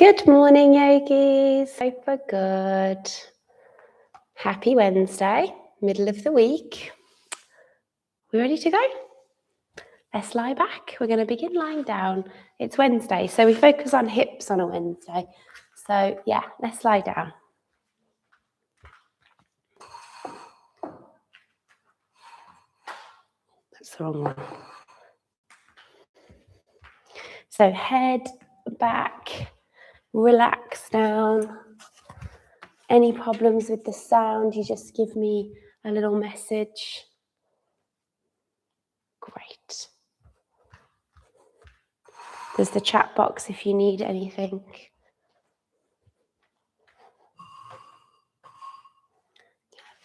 Good morning, yogis. Super good. Happy Wednesday, middle of the week. We ready to go? Let's lie back. We're going to begin lying down. It's Wednesday, so we focus on hips on a Wednesday. So yeah, let's lie down. That's the wrong one. So head back, relax down. Any problems with the sound, you just give me a little message. Great. There's the chat box if you need anything.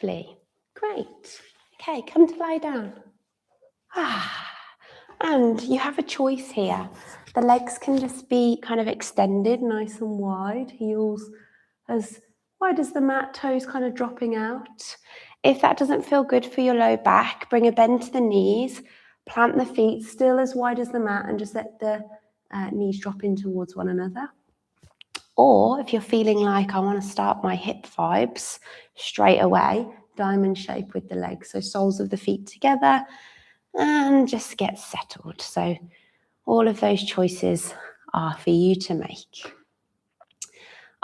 Lovely. Great. Okay, come to lie down. And you have a choice here. The legs can just be kind of extended, nice and wide. Heels as wide as the mat, toes kind of dropping out. If that doesn't feel good for your low back, bring a bend to the knees, plant the feet still as wide as the mat and just let the knees drop in towards one another. Or if you're feeling like I want to start my hip vibes straight away, diamond shape with the legs. So soles of the feet together and just get settled. So all of those choices are for you to make.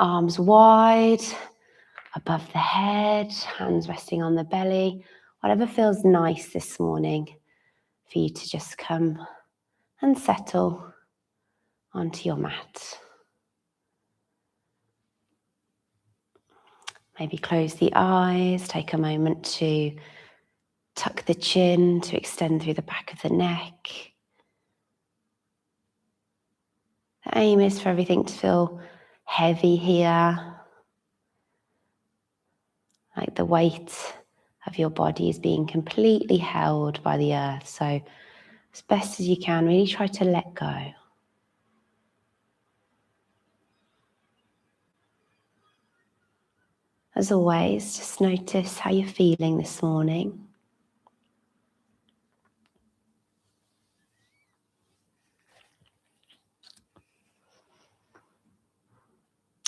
Arms wide, above the head, hands resting on the belly. Whatever feels nice this morning for you to just come and settle onto your mat. Maybe close the eyes, take a moment to tuck the chin, to extend through the back of the neck. The aim is for everything to feel heavy here, like the weight of your body is being completely held by the earth. So as best as you can, really try to let go. As always, just notice how you're feeling this morning.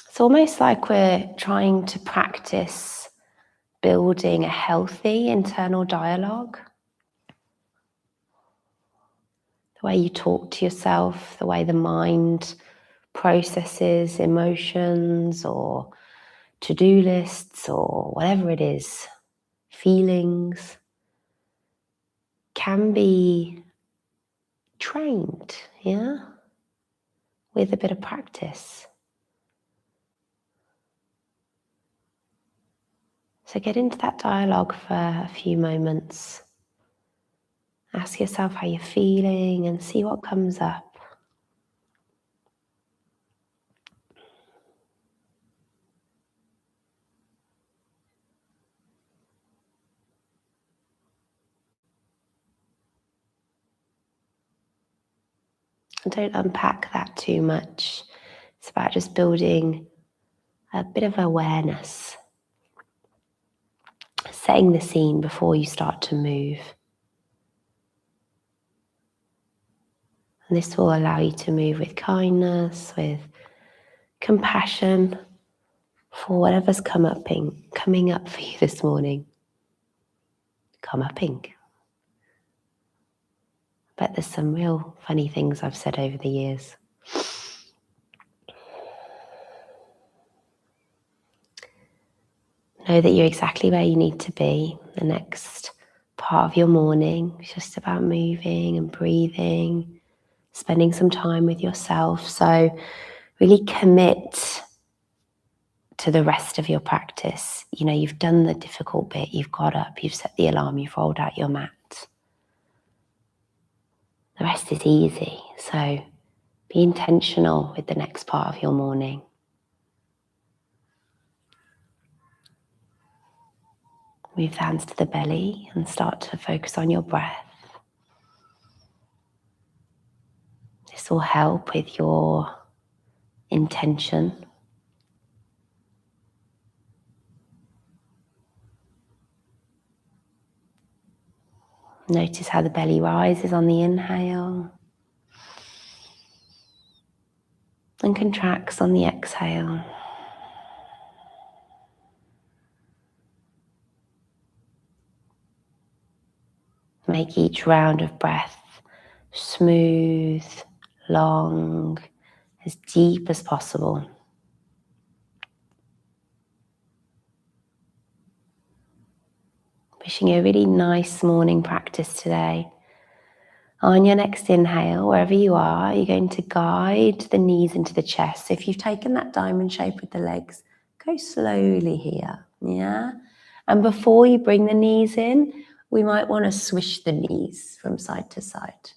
It's almost like we're trying to practice building a healthy internal dialogue. The way you talk to yourself, the way the mind processes emotions or to-do lists or whatever it is, feelings, can be trained, with a bit of practice. So get into that dialogue for a few moments. Ask yourself how you're feeling and see what comes up. And don't unpack that too much. It's about just building a bit of awareness, setting the scene before you start to move. And this will allow you to move with kindness, with compassion for whatever's coming up for you this morning. Come upping. Bet there's some real funny things I've said over the years. Know that you're exactly where you need to be. The next part of your morning is just about moving and breathing, spending some time with yourself. So really commit to the rest of your practice. You've done the difficult bit. You've got up, you've set the alarm, you've rolled out your mat. The rest is easy. So be intentional with the next part of your morning. Move the hands to the belly and start to focus on your breath. This will help with your intention. Notice how the belly rises on the inhale. and contracts on the exhale. Make each round of breath smooth, long, as deep as possible. Wishing you a really nice morning practice today. On your next inhale, wherever you are, you're going to guide the knees into the chest. So if you've taken that diamond shape with the legs, go slowly here, yeah? And before you bring the knees in, we might want to swish the knees from side to side.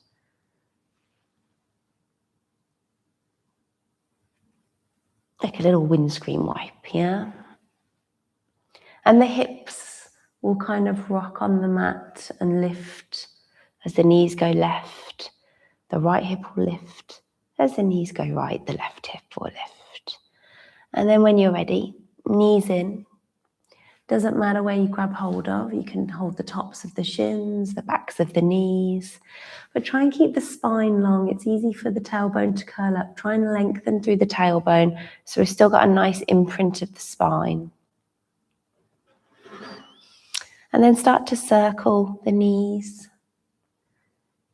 Like a little windscreen wipe, yeah? And the hips will kind of rock on the mat and lift as the knees go left. The right hip will lift. As the knees go right, the left hip will lift. And then when you're ready, knees in. Doesn't matter where you grab hold of. You can hold the tops of the shins, the backs of the knees. But try and keep the spine long. It's easy for the tailbone to curl up. Try and lengthen through the tailbone so we've still got a nice imprint of the spine. And then start to circle the knees.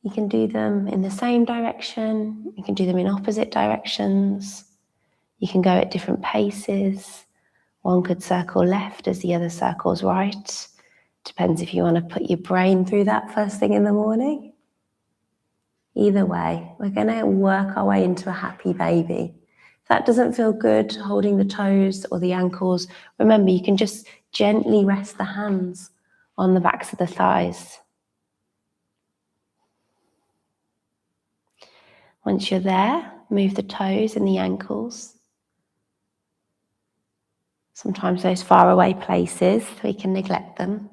You can do them in the same direction. You can do them in opposite directions. You can go at different paces. One could circle left as the other circles right. Depends if you want to put your brain through that first thing in the morning. Either way, we're going to work our way into a happy baby. If that doesn't feel good, holding the toes or the ankles, remember you can just gently rest the hands on the backs of the thighs. Once you're there, move the toes and the ankles. Sometimes those far away places, we can neglect them.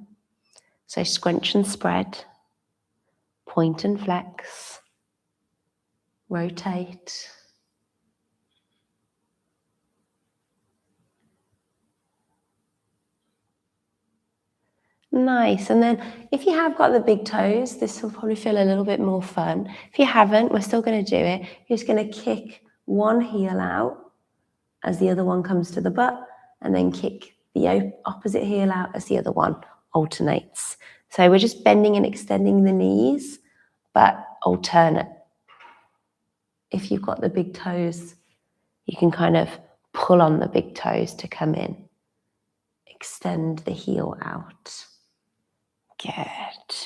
So scrunch and spread, point and flex, rotate. Nice. And then if you have got the big toes, this will probably feel a little bit more fun. If you haven't, we're still going to do it. You're just going to kick one heel out as the other one comes to the butt, and then kick the opposite heel out as the other one alternates. So we're just bending and extending the knees, but alternate. If you've got the big toes, you can kind of pull on the big toes to come in. Extend the heel out. Good.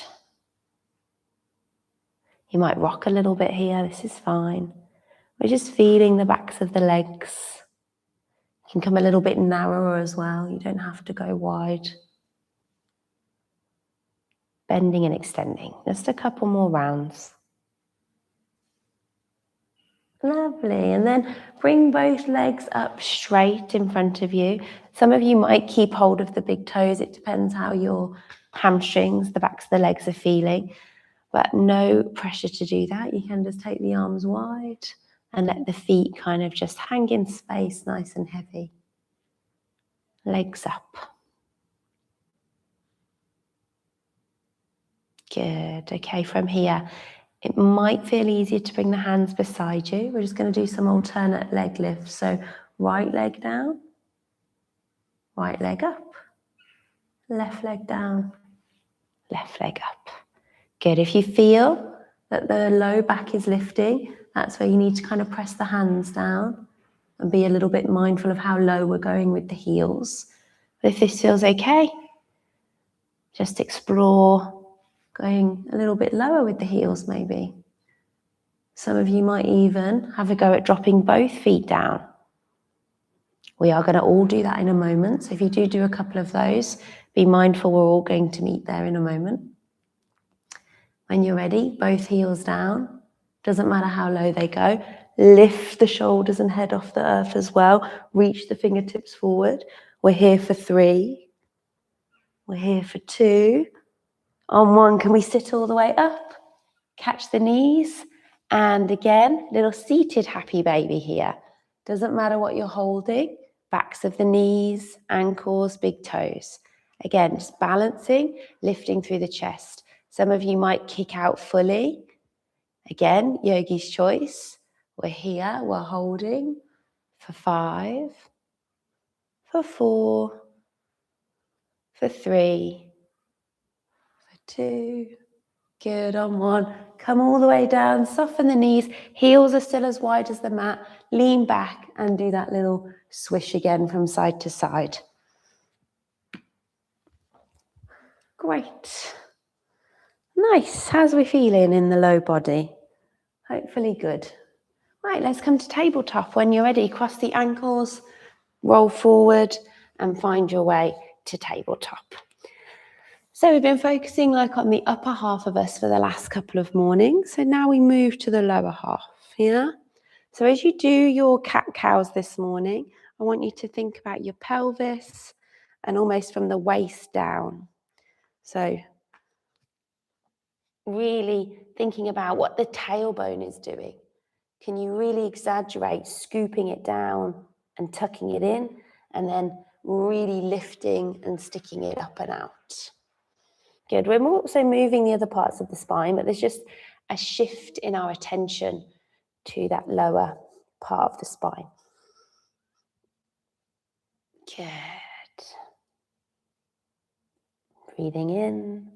You might rock a little bit here. This is fine. We're just feeling the backs of the legs. You can come a little bit narrower as well. You don't have to go wide. Bending and extending. Just a couple more rounds. Lovely. And then bring both legs up straight in front of you. Some of you might keep hold of the big toes. It depends how your hamstrings, the backs of the legs are feeling. But no pressure to do that. You can just take the arms wide and let the feet kind of just hang in space, nice and heavy. Legs up. Good. Okay, from here, it might feel easier to bring the hands beside you. We're just going to do some alternate leg lifts. So right leg down, right leg up, left leg down, left leg up. Good. If you feel that the low back is lifting, that's where you need to kind of press the hands down and be a little bit mindful of how low we're going with the heels. But if this feels okay, just explore going a little bit lower with the heels maybe. Some of you might even have a go at dropping both feet down. We are going to all do that in a moment. So if you do a couple of those, be mindful we're all going to meet there in a moment. When you're ready, both heels down. Doesn't matter how low they go. Lift the shoulders and head off the earth as well. Reach the fingertips forward. We're here for 3. We're here for 2. On 1, can we sit all the way up? Catch the knees. And again, little seated happy baby here. Doesn't matter what you're holding. Backs of the knees, ankles, big toes. Again, just balancing, lifting through the chest. Some of you might kick out fully. Again, yogi's choice. We're here, we're holding, for 5, for 4, for 3, for 2. Good, on 1. Come all the way down, soften the knees. Heels are still as wide as the mat. Lean back and do that little swish again from side to side. Great. Nice. How's we feeling in the low body? Hopefully good. Right, let's come to tabletop. When you're ready, cross the ankles, roll forward and find your way to tabletop. So we've been focusing on the upper half of us for the last couple of mornings. So now we move to the lower half, yeah? So as you do your cat-cows this morning, I want you to think about your pelvis and almost from the waist down. So really thinking about what the tailbone is doing. Can you really exaggerate scooping it down and tucking it in and then really lifting and sticking it up and out? Good. We're also moving the other parts of the spine, but there's just a shift in our attention to that lower part of the spine. Good. Breathing in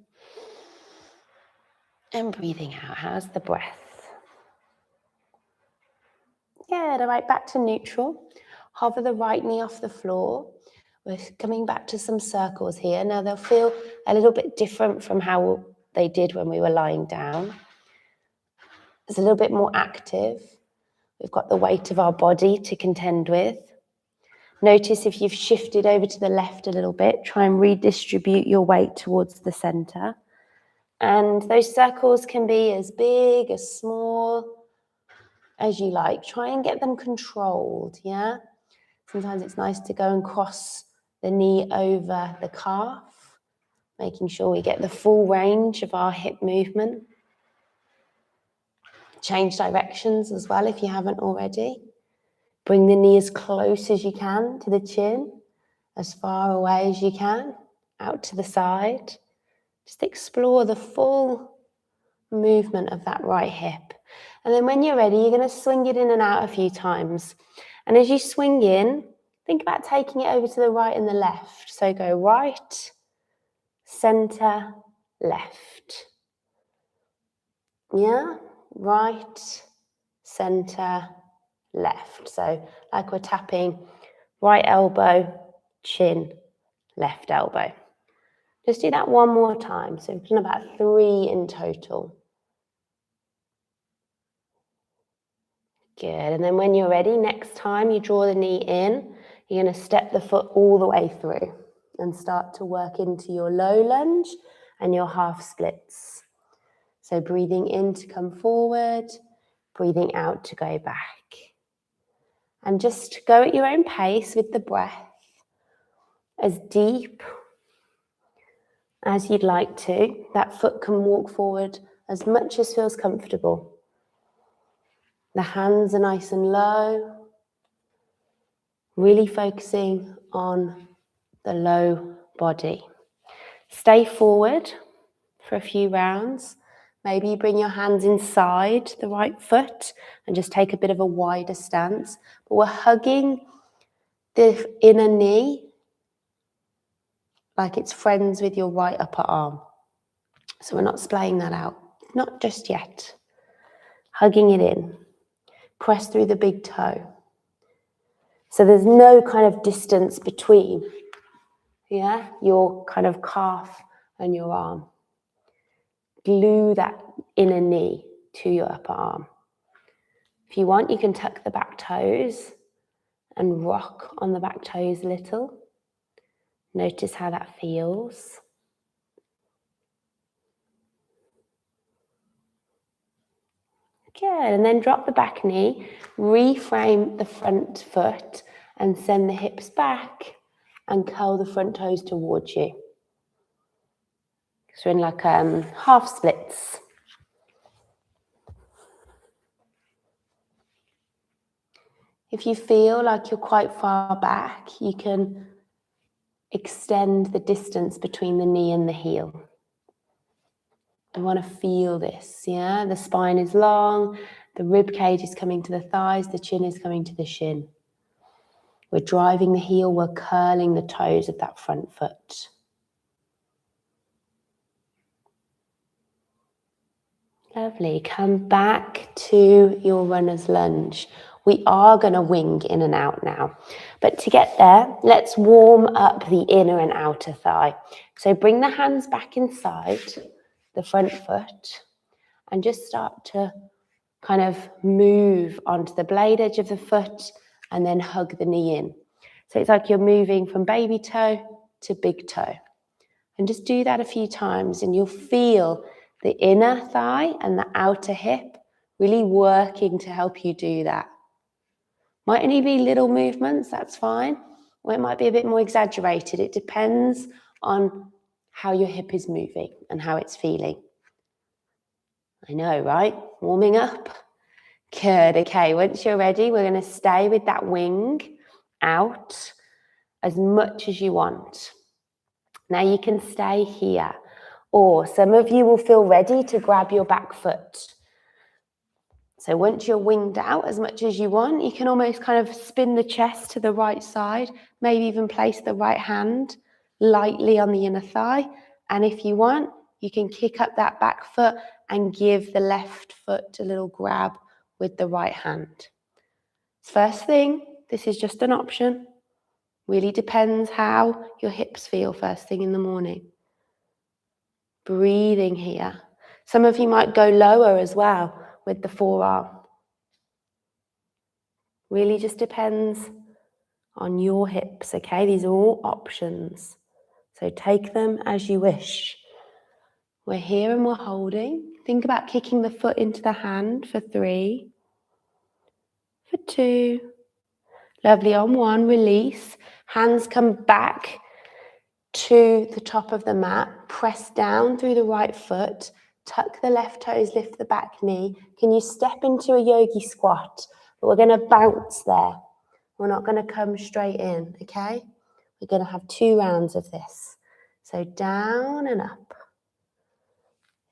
and breathing out. How's the breath? Good. All right, back to neutral. Hover the right knee off the floor. We're coming back to some circles here. Now they'll feel a little bit different from how they did when we were lying down. It's a little bit more active. We've got the weight of our body to contend with. Notice if you've shifted over to the left a little bit, try and redistribute your weight towards the center. And those circles can be as big, as small as you like. Try and get them controlled, yeah? Sometimes it's nice to go and cross the knee over the calf, making sure we get the full range of our hip movement. Change directions as well if you haven't already. Bring the knee as close as you can to the chin, as far away as you can, out to the side. Just explore the full movement of that right hip. And then when you're ready, you're going to swing it in and out a few times. And as you swing in, think about taking it over to the right and the left. So go right, center, left. Yeah? Right, center, left. So like we're tapping right elbow, chin, left elbow. Just do that one more time. So we've done about 3 in total. Good. And then when you're ready, next time you draw the knee in, you're going to step the foot all the way through and start to work into your low lunge and your half splits. So breathing in to come forward, breathing out to go back. And just go at your own pace with the breath, as deep as you'd like to. That foot can walk forward as much as feels comfortable. The hands are nice and low, really focusing on the low body. Stay forward for a few rounds. Maybe you bring your hands inside the right foot and just take a bit of a wider stance. But we're hugging the inner knee like it's friends with your right upper arm. So we're not splaying that out, not just yet. Hugging it in. Press through the big toe. So there's no kind of distance between, yeah, your kind of calf and your arm. Glue that inner knee to your upper arm. If you want, you can tuck the back toes and rock on the back toes a little. Notice how that feels. Good, and then drop the back knee, reframe the front foot and send the hips back and curl the front toes towards you. So we're in like half splits. If you feel like you're quite far back, you can extend the distance between the knee and the heel. I want to feel this, yeah? The spine is long, the rib cage is coming to the thighs, the chin is coming to the shin. We're driving the heel, we're curling the toes of that front foot. Lovely. Come back to your runner's lunge. We are going to wing in and out now. But to get there, let's warm up the inner and outer thigh. So bring the hands back inside the front foot and just start to kind of move onto the blade edge of the foot and then hug the knee in. So it's like you're moving from baby toe to big toe. And just do that a few times and you'll feel the inner thigh and the outer hip really working to help you do that. Might only be little movements, that's fine. Or it might be a bit more exaggerated. It depends on how your hip is moving and how it's feeling. I know, right? Warming up. Good, okay, once you're ready, we're going to stay with that wing out as much as you want. Now you can stay here, or some of you will feel ready to grab your back foot. So once you're winged out as much as you want, you can almost kind of spin the chest to the right side, maybe even place the right hand lightly on the inner thigh. And if you want, you can kick up that back foot and give the left foot a little grab with the right hand. First thing, this is just an option. Really depends how your hips feel first thing in the morning. Breathing here. Some of you might go lower as well with the forearm. Really just depends on your hips, okay? These are all options. So take them as you wish. We're here and we're holding. Think about kicking the foot into the hand for 3, for 2. Lovely, on 1, release. Hands come back to the top of the mat. Press down through the right foot. Tuck the left toes, lift the back knee. Can you step into a yogi squat? But we're going to bounce there. We're not going to come straight in, okay? We're going to have 2 rounds of this. So down and up.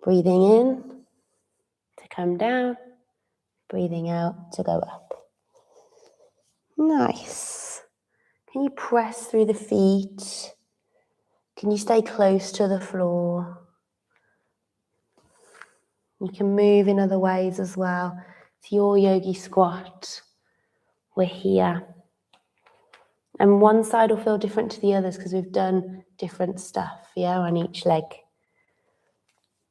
Breathing in to come down. Breathing out to go up. Nice. Can you press through the feet? Can you stay close to the floor? You can move in other ways as well. It's your yogi squat. We're here. And one side will feel different to the others because we've done different stuff, yeah, on each leg.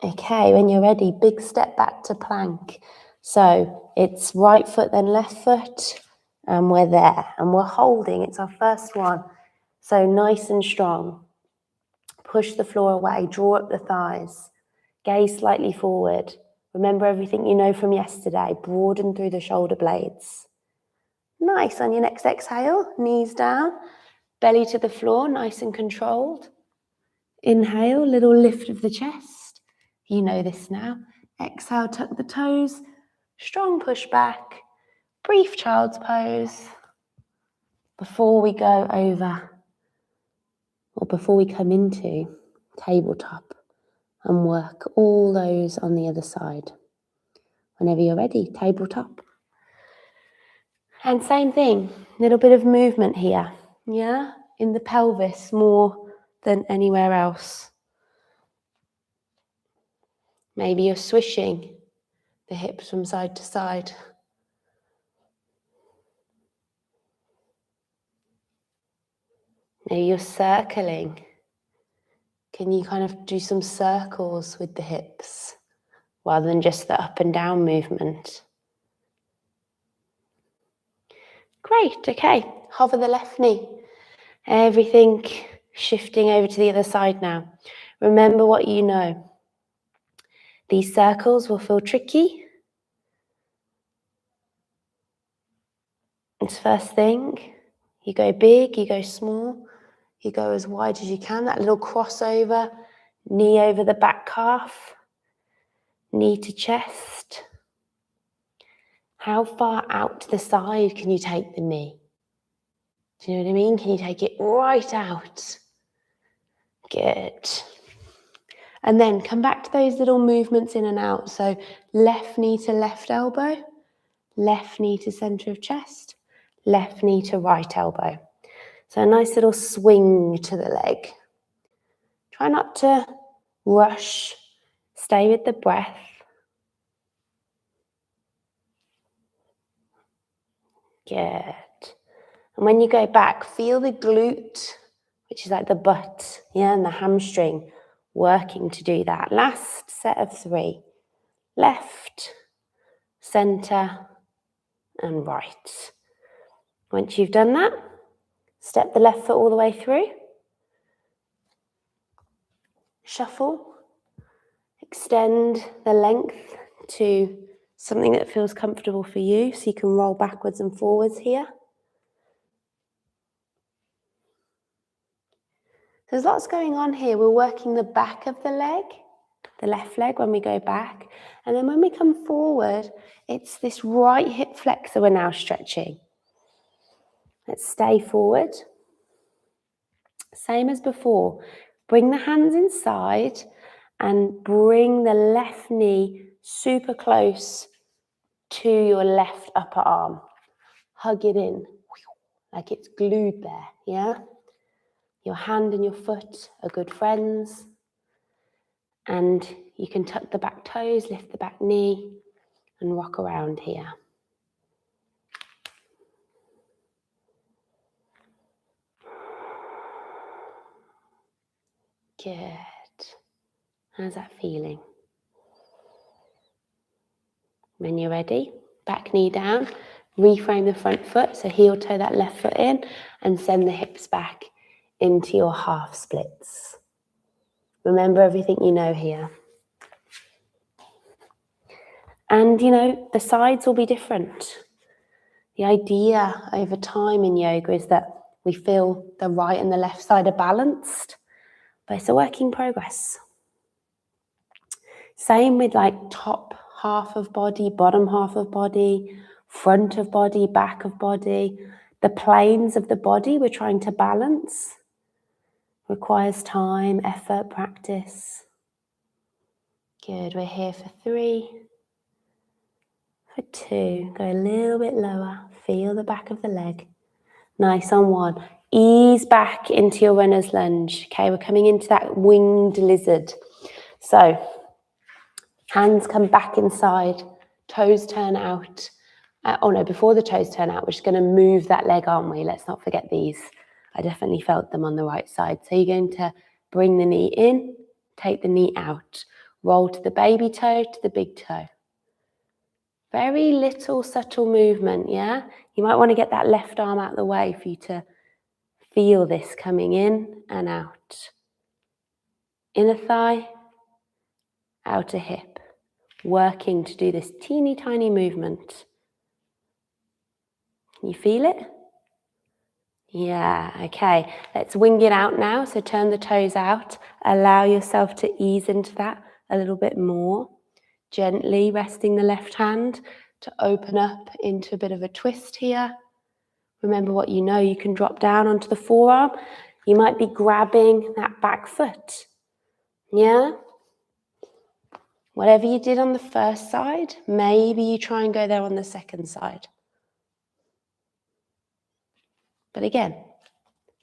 Okay, when you're ready, big step back to plank. So it's right foot, then left foot, and we're there. And we're holding, it's our first one. So nice and strong. Push the floor away, draw up the thighs. Gaze slightly forward. Remember everything you know from yesterday. Broaden through the shoulder blades. Nice. On your next exhale, knees down, belly to the floor, nice and controlled. Inhale, little lift of the chest. You know this now. Exhale, tuck the toes. Strong push back. Brief child's pose. Before we go over, or before we come into tabletop and work all those on the other side. Whenever you're ready, tabletop. And same thing, a little bit of movement here, yeah? In the pelvis more than anywhere else. Maybe you're swishing the hips from side to side. Maybe you're circling. Can you kind of do some circles with the hips rather than just the up and down movement? Great, okay. Hover the left knee. Everything shifting over to the other side now. Remember what you know. These circles will feel tricky. It's first thing. You go big, you go small, you go as wide as you can. That little crossover, knee over the back calf, knee to chest. How far out to the side can you take the knee? Do you know what I mean? Can you take it right out? Good. And then come back to those little movements in and out. So left knee to left elbow, left knee to center of chest, left knee to right elbow. So a nice little swing to the leg. Try not to rush. Stay with the breath. Good. And when you go back, feel the glute, which is like the butt, yeah, and the hamstring working to do that. Last set of 3. Left, center, and right. Once you've done that, step the left foot all the way through. Shuffle. Extend the length to something that feels comfortable for you, so you can roll backwards and forwards here. There's lots going on here. We're working the back of the leg, the left leg when we go back. And then when we come forward, it's this right hip flexor we're now stretching. Let's stay forward. Same as before. Bring the hands inside and bring the left knee super close to your left upper arm. Hug it in, like it's glued there, yeah? Your hand and your foot are good friends. And you can tuck the back toes, lift the back knee, and rock around here. Good. How's that feeling? When you're ready, back knee down, reframe the front foot, so heel toe that left foot in, and send the hips back into your half splits. Remember everything you know here. And you know, the sides will be different. The idea over time in yoga is that we feel the right and the left side are balanced, but it's a work in progress. Same with like top half of body, bottom half of body, front of body, back of body. The planes of the body we're trying to balance. Requires time, effort, practice. Good, we're here for 3. For 2, go a little bit lower. Feel the back of the leg. Nice on 1. Ease back into your runner's lunge. Okay, we're coming into that winged lizard. So, hands come back inside, toes turn out. Before the toes turn out, we're just going to move that leg, aren't we? Let's not forget these. I definitely felt them on the right side. So you're going to bring the knee in, take the knee out, roll to the baby toe, to the big toe. Very little subtle movement, yeah? You might want to get that left arm out of the way for you to feel this coming in and out. Inner thigh, outer hip. Working to do this teeny tiny movement. Can you feel it? Yeah, okay. Let's wing it out now. So turn the toes out. Allow yourself to ease into that a little bit more. Gently resting the left hand to open up into a bit of a twist here. Remember what you know, you can drop down onto the forearm. You might be grabbing that back foot. Yeah? Whatever you did on the first side, maybe you try and go there on the second side. But again,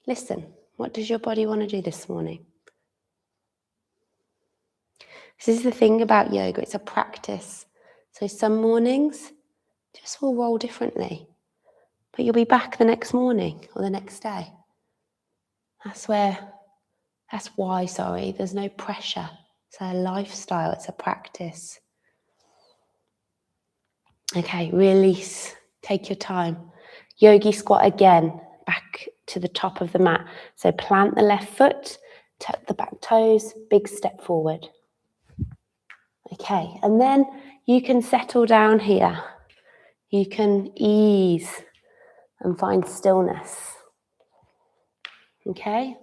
listen, what does your body want to do this morning? This is the thing about yoga, it's a practice. So some mornings just will roll differently, but you'll be back the next morning or the next day. That's why, there's no pressure. It's a lifestyle, it's a practice. Okay, release, take your time. Yogi squat again, back to the top of the mat. So plant the left foot, tuck the back toes, big step forward. Okay, and then you can settle down here. You can ease and find stillness. Okay?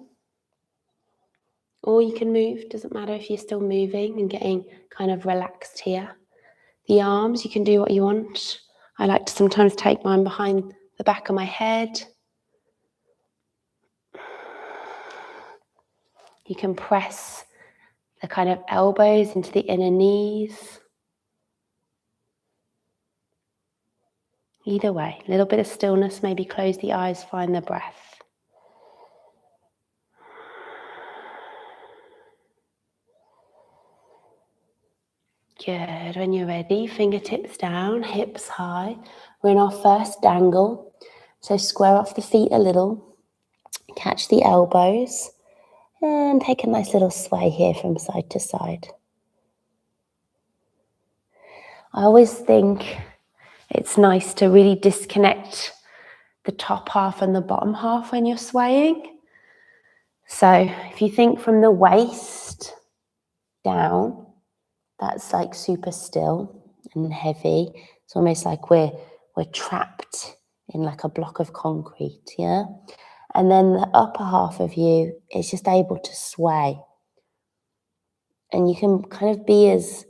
Or you can move, doesn't matter if you're still moving and getting kind of relaxed here. The arms, you can do what you want. I like to sometimes take mine behind the back of my head. You can press the kind of elbows into the inner knees. Either way, a little bit of stillness, maybe close the eyes, find the breath. Good. When you're ready, fingertips down, hips high. We're in our first dangle. So square off the feet a little, catch the elbows, and take a nice little sway here from side to side. I always think it's nice to really disconnect the top half and the bottom half when you're swaying. So if you think from the waist down, that's like super still and heavy. It's almost like we're trapped in like a block of concrete, yeah? And then the upper half of you is just able to sway. And you can kind of be as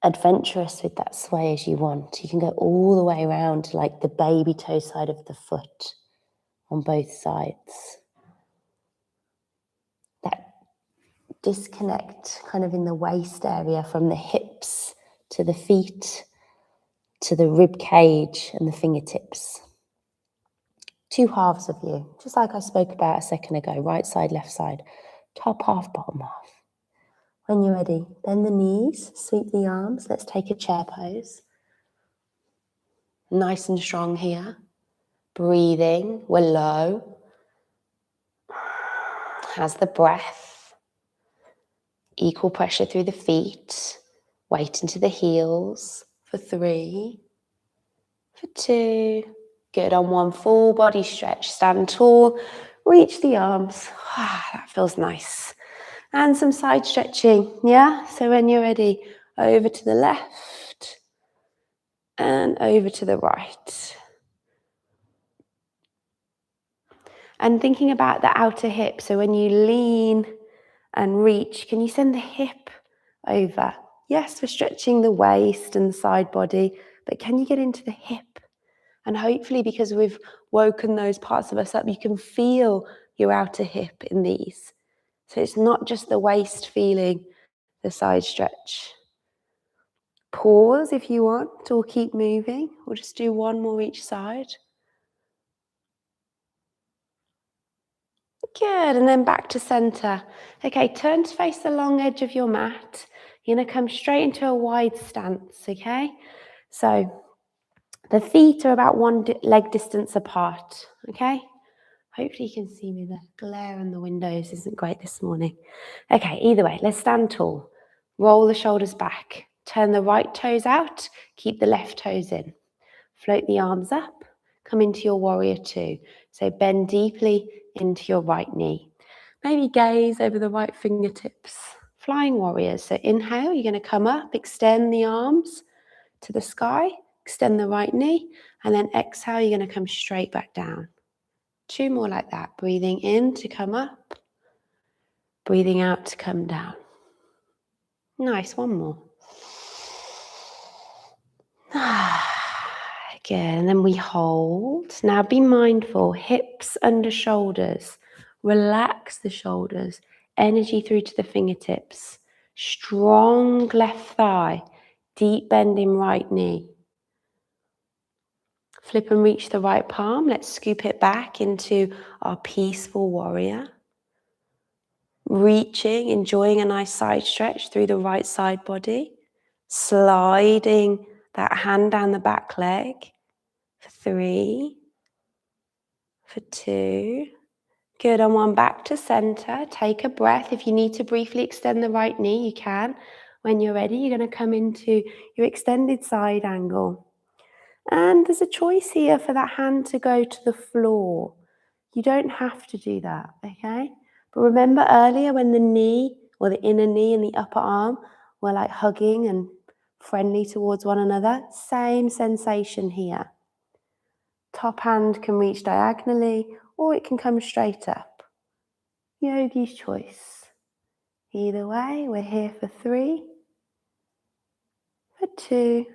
adventurous with that sway as you want. You can go all the way around to like the baby toe side of the foot on both sides. That disconnect kind of in the waist area from the hips to the feet to the rib cage and the fingertips. Two halves of you, just like I spoke about a second ago, right side, left side, top half, bottom half. When you're ready, bend the knees, sweep the arms. Let's take a chair pose. Nice and strong here. Breathing, we're low. How's the breath? Equal pressure through the feet. Weight into the heels for 3, for 2. Good. On 1, full body stretch. Stand tall, reach the arms. That feels nice. And some side stretching, yeah? So when you're ready, over to the left and over to the right. And thinking about the outer hip. So when you lean and reach, can you send the hip over? Yes, we're stretching the waist and the side body, but can you get into the hip? And hopefully, because we've woken those parts of us up, you can feel your outer hip in these. So it's not just the waist feeling the side stretch. Pause if you want, or keep moving. We'll just do one more each side. Good, and then back to center. Okay, turn to face the long edge of your mat. You're gonna come straight into a wide stance, okay? So the feet are about 1 leg distance apart, okay? Hopefully you can see me. The glare in the windows isn't great this morning. Okay, either way, let's stand tall. Roll the shoulders back. Turn the right toes out. Keep the left toes in. Float the arms up. Come into your warrior 2. So bend deeply into your right knee. Maybe gaze over the right fingertips. Flying warriors. So inhale, you're going to come up, extend the arms to the sky, extend the right knee, and then exhale, you're going to come straight back down. 2 more like that. Breathing in to come up, breathing out to come down. Nice, 1 more. Good, and then we hold. Now be mindful, hips under shoulders. Relax the shoulders, energy through to the fingertips. Strong left thigh, deep bend in right knee. Flip and reach the right palm. Let's scoop it back into our peaceful warrior. Reaching, enjoying a nice side stretch through the right side body. Sliding that hand down the back leg. For 3, for 2. Good, on 1, back to center. Take a breath. If you need to briefly extend the right knee, you can. When you're ready, you're going to come into your extended side angle. And there's a choice here for that hand to go to the floor. You don't have to do that, okay? But remember earlier when the knee or the inner knee and the upper arm were like hugging and friendly towards one another? Same sensation here. Top hand can reach diagonally or it can come straight up. Yogi's choice. Either way, we're here for 3, for 2.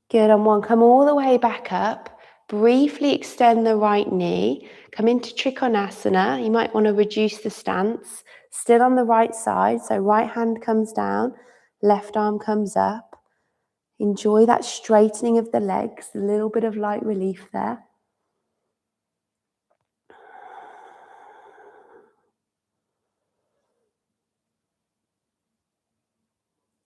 Good, on 1, come all the way back up. Briefly extend the right knee. Come into Trikonasana. You might want to reduce the stance. Still on the right side, so right hand comes down, left arm comes up. Enjoy that straightening of the legs, a little bit of light relief there.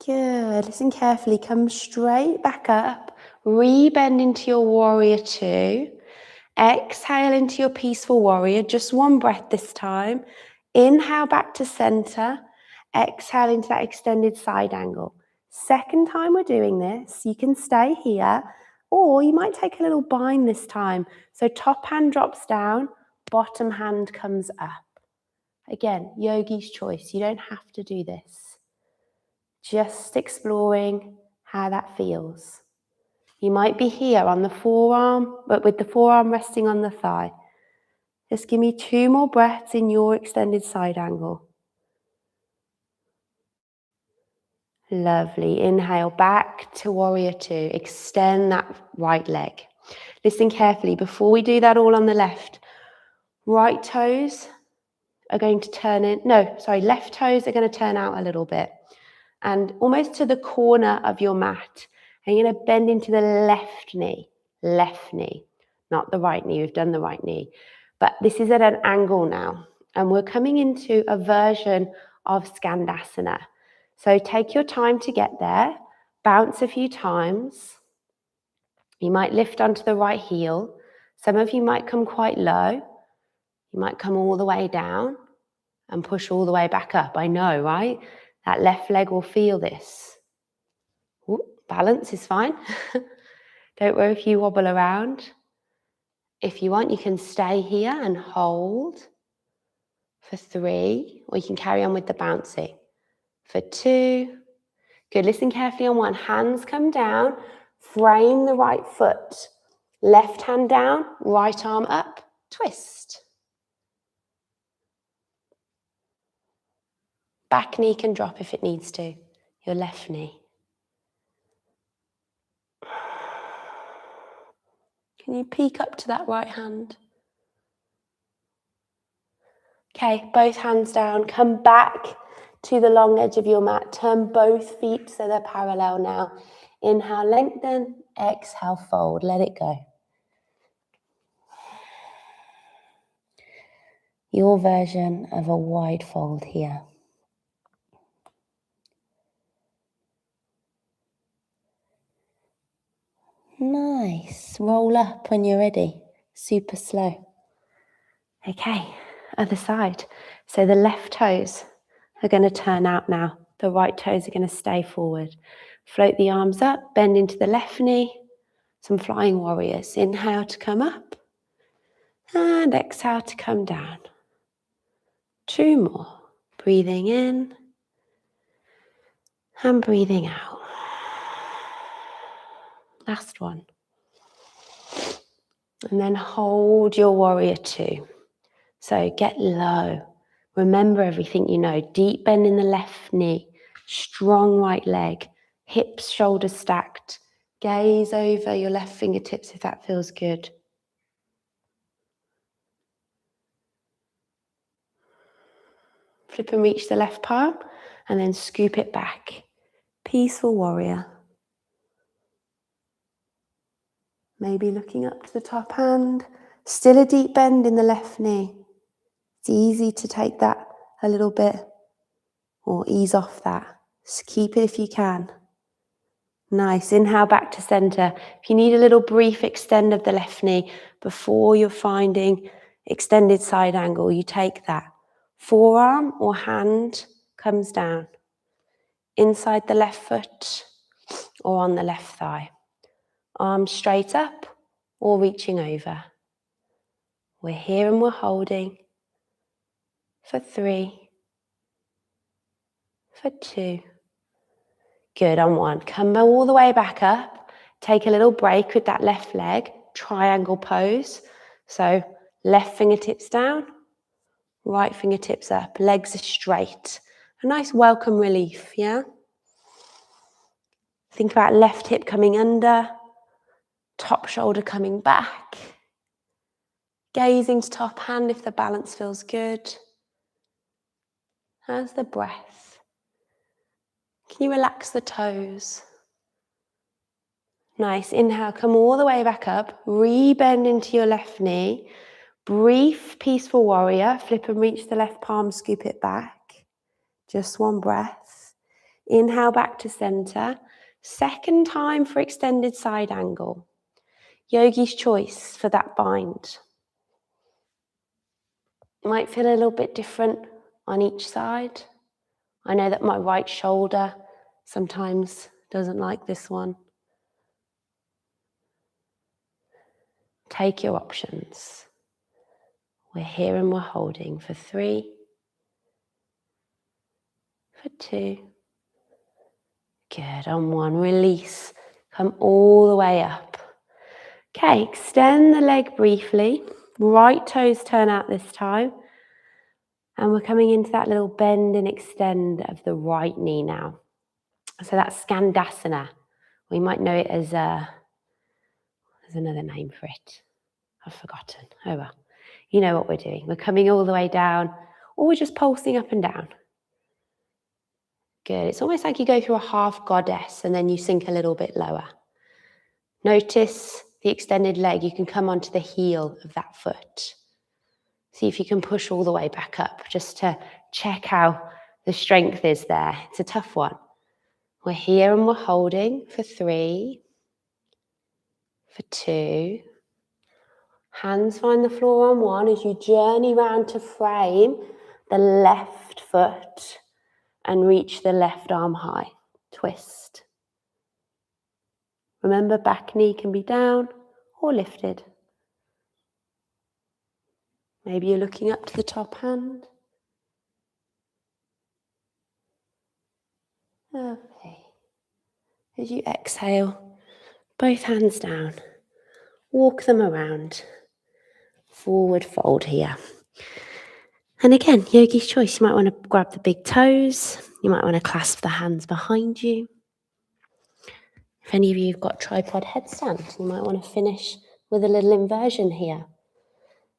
Good. Listen carefully. Come straight back up. Rebend into your warrior two. Exhale into your peaceful warrior. Just one breath this time. Inhale back to center. Exhale into that extended side angle. Second time we're doing this, you can stay here, or you might take a little bind this time. So top hand drops down, bottom hand comes up. Again, yogi's choice. You don't have to do this. Just exploring how that feels. You might be here on the forearm, but with the forearm resting on the thigh. Just give me 2 more breaths in your extended side angle. Lovely. Inhale back to warrior two. Extend that right leg. Listen carefully. Before we do that all on the left, right toes are going to turn in. No, sorry, left toes are going to turn out a little bit. And almost to the corner of your mat. And you're going to bend into the left knee, not the right knee. We've done the right knee. But this is at an angle now. And we're coming into a version of Skandasana. So take your time to get there. Bounce a few times. You might lift onto the right heel. Some of you might come quite low. You might come all the way down and push all the way back up. I know, right? That left leg will feel this. Ooh, balance is fine. Don't worry if you wobble around. If you want, you can stay here and hold for 3, or you can carry on with the bouncing for 2. Good. Listen carefully on 1. Hands come down. Frame the right foot. Left hand down, right arm up. Twist. Back knee can drop if it needs to. Your left knee. Can you peek up to that right hand? Okay, both hands down. Come back to the long edge of your mat. Turn both feet so they're parallel now. Inhale, lengthen. Exhale, fold. Let it go. Your version of a wide fold here. Nice. Roll up when you're ready. Super slow. Okay, other side. So the left toes are going to turn out now. The right toes are going to stay forward. Float the arms up, bend into the left knee. Some flying warriors. Inhale to come up. And exhale to come down. 2 more. Breathing in. And breathing out. Last one. And then hold your warrior two. So get low. Remember everything you know. Deep bend in the left knee. Strong right leg. Hips, shoulders stacked. Gaze over your left fingertips if that feels good. Flip and reach the left palm and then scoop it back. Peaceful warrior. Maybe looking up to the top hand. Still a deep bend in the left knee. It's easy to take that a little bit or ease off that. Just keep it if you can. Nice. Inhale back to center. If you need a little brief extend of the left knee before you're finding extended side angle, you take that. Forearm or hand comes down. Inside the left foot or on the left thigh. Arms straight up or reaching over. We're here and we're holding for 3, for 2. Good, on 1. Come all the way back up. Take a little break with that left leg. Triangle pose. So left fingertips down, right fingertips up. Legs are straight. A nice welcome relief, yeah? Think about left hip coming under, top shoulder coming back. Gazing to top hand if the balance feels good. How's the breath? Can you relax the toes? Nice. Inhale, come all the way back up. Rebend into your left knee. Brief, peaceful warrior. Flip and reach the left palm, scoop it back. Just one breath. Inhale back to center. Second time for extended side angle. Yogi's choice for that bind. It might feel a little bit different on each side. I know that my right shoulder sometimes doesn't like this one. Take your options. We're here and we're holding for 3, for 2. Good, on 1, release. Come all the way up. Okay, extend the leg briefly. Right toes turn out this time. And we're coming into that little bend and extend of the right knee now. So that's Skandasana. We might know it as there's another name for it. I've forgotten. Oh well. You know what we're doing. We're coming all the way down, or we're just pulsing up and down. Good. It's almost like you go through a half goddess and then you sink a little bit lower. Notice the extended leg. You can come onto the heel of that foot. See if you can push all the way back up, just to check how the strength is there. It's a tough one. We're here and we're holding for 3, for 2. Hands find the floor on 1 as you journey round to frame the left foot and reach the left arm high. Twist. Remember, back knee can be down or lifted. Maybe you're looking up to the top hand. Lovely. As you exhale, both hands down. Walk them around. Forward fold here. And again, yogi's choice. You might want to grab the big toes. You might want to clasp the hands behind you. If any of you have got tripod headstand, you might want to finish with a little inversion here.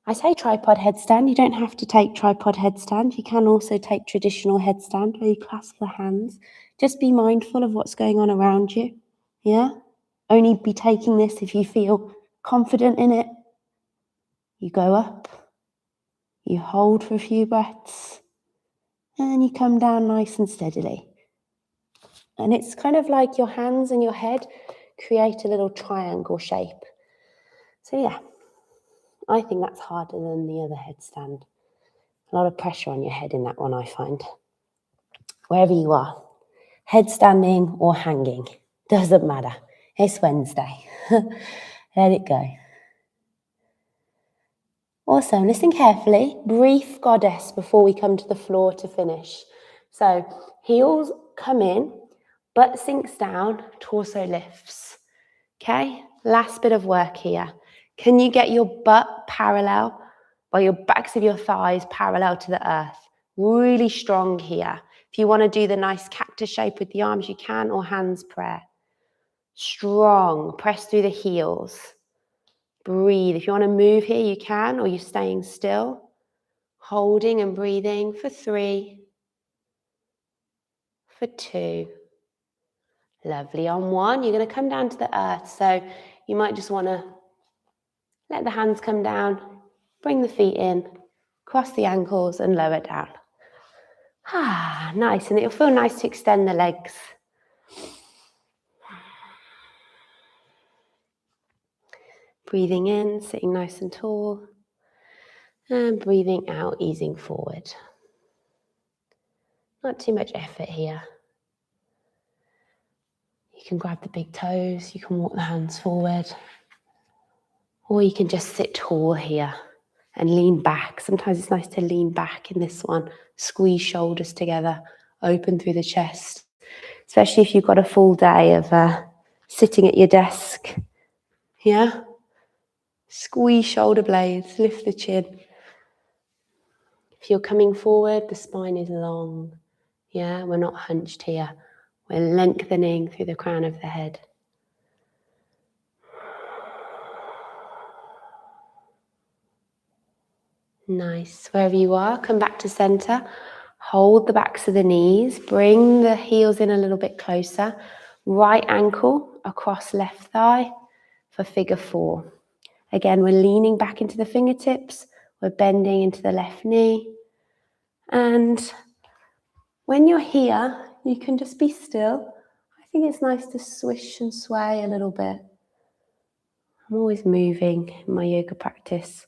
I say tripod headstand, you don't have to take tripod headstand. You can also take traditional headstand where you clasp the hands. Just be mindful of what's going on around you. Yeah? Only be taking this if you feel confident in it. You go up, you hold for a few breaths, and you come down nice and steadily. And it's kind of like your hands and your head create a little triangle shape. So yeah, I think that's harder than the other headstand. A lot of pressure on your head in that one, I find. Wherever you are, headstanding or hanging, doesn't matter. It's Wednesday. Let it go. Awesome. Listen carefully. Brief goddess before we come to the floor to finish. So heels come in, butt sinks down, torso lifts. Okay, last bit of work here. Can you get your butt parallel, or your backs of your thighs parallel to the earth? Really strong here. If you want to do the nice cactus shape with the arms, you can, or hands prayer. Strong. Press through the heels. Breathe. If you want to move here, you can, or you're staying still. Holding and breathing for 3, for 2. Lovely. On 1, you're going to come down to the earth. So you might just want to let the hands come down, bring the feet in, cross the ankles and lower down. Ah, nice. And it'll feel nice to extend the legs. Breathing in, sitting nice and tall. And breathing out, easing forward. Not too much effort here. You can grab the big toes, you can walk the hands forward. Or you can just sit tall here and lean back. Sometimes it's nice to lean back in this one. Squeeze shoulders together, open through the chest. Especially if you've got a full day of sitting at your desk. Yeah? Squeeze shoulder blades, lift the chin. If you're coming forward, the spine is long. Yeah, we're not hunched here. We're lengthening through the crown of the head. Nice. Wherever you are, come back to center. Hold the backs of the knees. Bring the heels in a little bit closer. Right ankle across left thigh for figure 4. Again, we're leaning back into the fingertips. We're bending into the left knee. And when you're here, you can just be still. I think it's nice to swish and sway a little bit. I'm always moving in my yoga practice.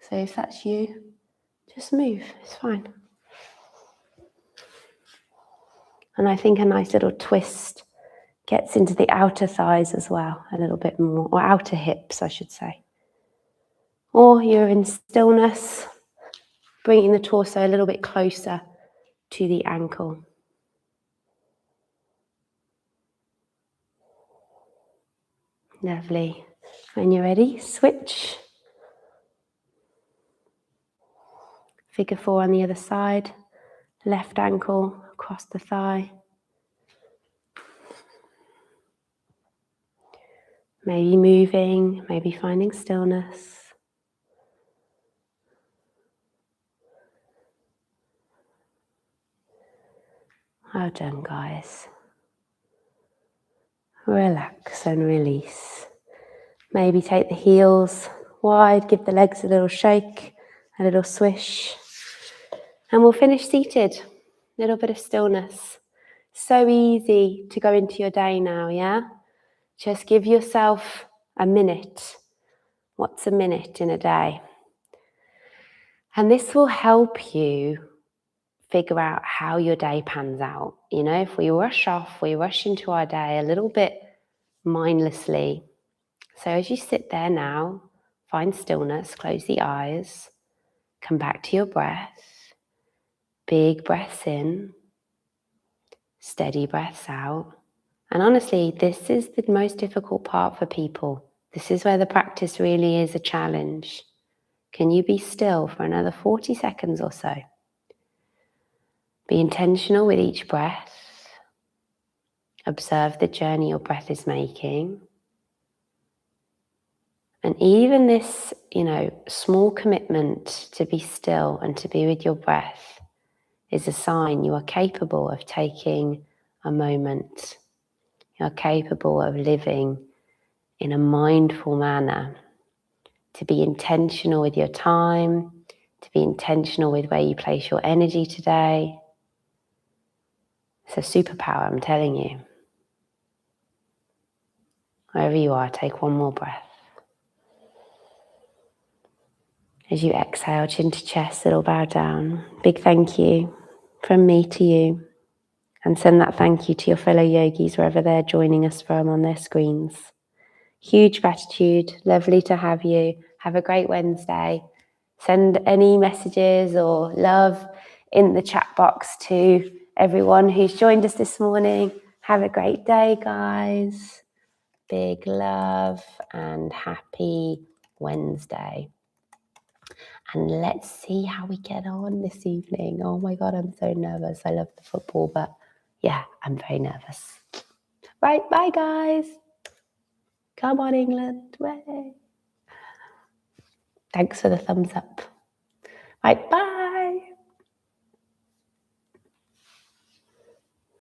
So if that's you, just move, it's fine. And I think a nice little twist gets into the outer thighs as well, a little bit more, or outer hips, I should say. Or you're in stillness, bringing the torso a little bit closer to the ankle. Lovely. When you're ready, switch. Figure 4 on the other side. Left ankle across the thigh. Maybe moving, maybe finding stillness. Well done, guys. Relax and release. Maybe take the heels wide, give the legs a little shake, a little swish. And we'll finish seated. A little bit of stillness. So easy to go into your day now, yeah? Just give yourself a minute. What's a minute in a day? And this will help you figure out how your day pans out. You know, if we rush off, we rush into our day a little bit mindlessly. So as you sit there now, find stillness, close the eyes, come back to your breath. Big breaths in, steady breaths out. And honestly, this is the most difficult part for people. This is where the practice really is a challenge. Can you be still for another 40 seconds or so? Be intentional with each breath. Observe the journey your breath is making. And even this, small commitment to be still and to be with your breath is a sign you are capable of taking a moment. You are capable of living in a mindful manner, to be intentional with your time, to be intentional with where you place your energy today. It's a superpower, I'm telling you. Wherever you are, take one more breath. As you exhale, chin to chest, little bow down. Big thank you from me to you. And send that thank you to your fellow yogis wherever they're joining us from on their screens. Huge gratitude. Lovely to have you. Have a great Wednesday. Send any messages or love in the chat box to everyone who's joined us this morning. Have a great day, guys. Big love and happy Wednesday. And let's see how we get on this evening. Oh my God, I'm so nervous. I love the football, but yeah, I'm very nervous. Right, bye guys. Come on, England. Way. Thanks for the thumbs up. Right, bye.